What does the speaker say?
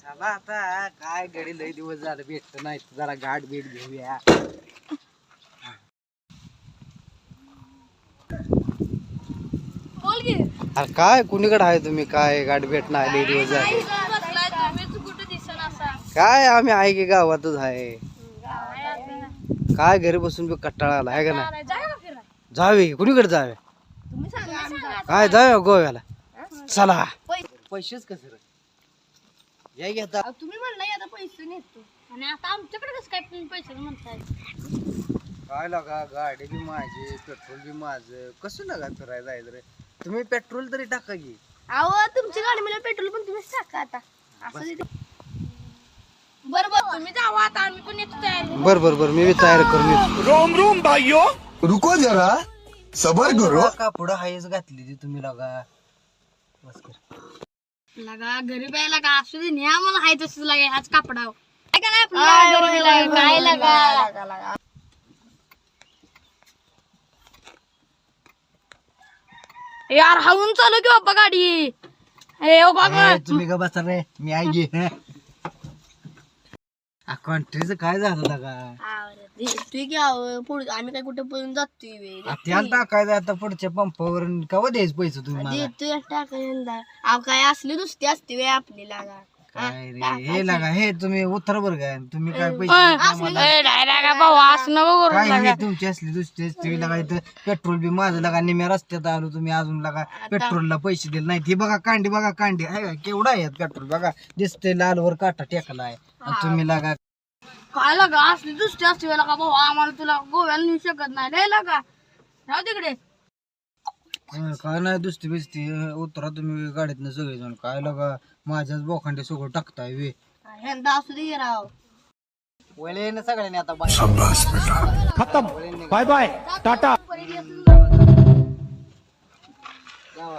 चला आता काय गडी लय दिवस झालं भेटत नाही जरा गाठ भेट घेऊया. अरे काय कुणीकडे आहे तुम्ही? काय गाठ भेट नाही लय दिवस झाले. काय आम्ही आहे की गावातच आहे. काय घरी बसून बी कंटाळा आला आहे का नाही? जावे कुणीकडे जावे? काय जावे गोव्याला? चला पैसेच कसं रे या घेता तुम्ही म्हणला आता पैसे नेतो आणि आता आमच्याकडे कसं काय पैसे म्हणताय? काय लागा गाडी बी माझी पेट्रोल बी माझं कसं लागा फिरायला जायचं रे. तुम्ही पेट्रोल तरी टाका की. अहो तुमची गाडी मला पेट्रोल पण तुम्हीच टाका आता असं. बरोबर तुम्ही जावा आता आम्ही पण येतो तयार. बर मी बी तयार करून येतो. रोम रोम भाइयों रुको जरा सबर करो. का पुढं हायच घातली ती तुम्ही लागा बस कर. लगा घरी बाय लगा असू दे न्या मला हाय तसंच लागे आज कापडाव काय काय आपल्याला काय लगा यार हाऊन चालू की बाप्पा गाडी. ए ओ बाबा तुम्ही का बसा रे मी आहे गे. कंट्रीचं काय झालं लागा? तू की पुढे आम्ही काय कुठे पळून जातोय त्याला टाकायचं आता पुढच्या पंपावर कवा द्यायचं पैसे तुम्ही मला? देतोय टाकायला काय असली दुसरी असते वे आपली लागा. काय रे हे लागा हे तुम्ही उत्तर बर काय तुम्ही काय पैसे काय हे तुमची असली दुसरी असते लागा. इथं पेट्रोल बी माझं लागा निम्या रस्त्यात आलो तुम्ही अजून लागा पेट्रोलला पैसे दिले नाही. ती बघा कांडी आहे का? केवढा आहे पेट्रोल बघा दिसतंय लालवर काटा टेकला आहे आणि तुम्ही लागा काय लागा असली दुसरी असते वे लागा भाऊ आम्हाला तुला गोव्याला नेऊ शकत नाही लय लागा राहू तिकडे. काय नाही दुसरी बिसती उतरा तुम्ही गाडीतनं सगळेजण. काय लागा माझ्याच बोखांडे सगळं टाकताय वे. यंदा असू दे राव वळे ना सगळ्यांनी आता खत्म बाय बाय टाटा. जावा.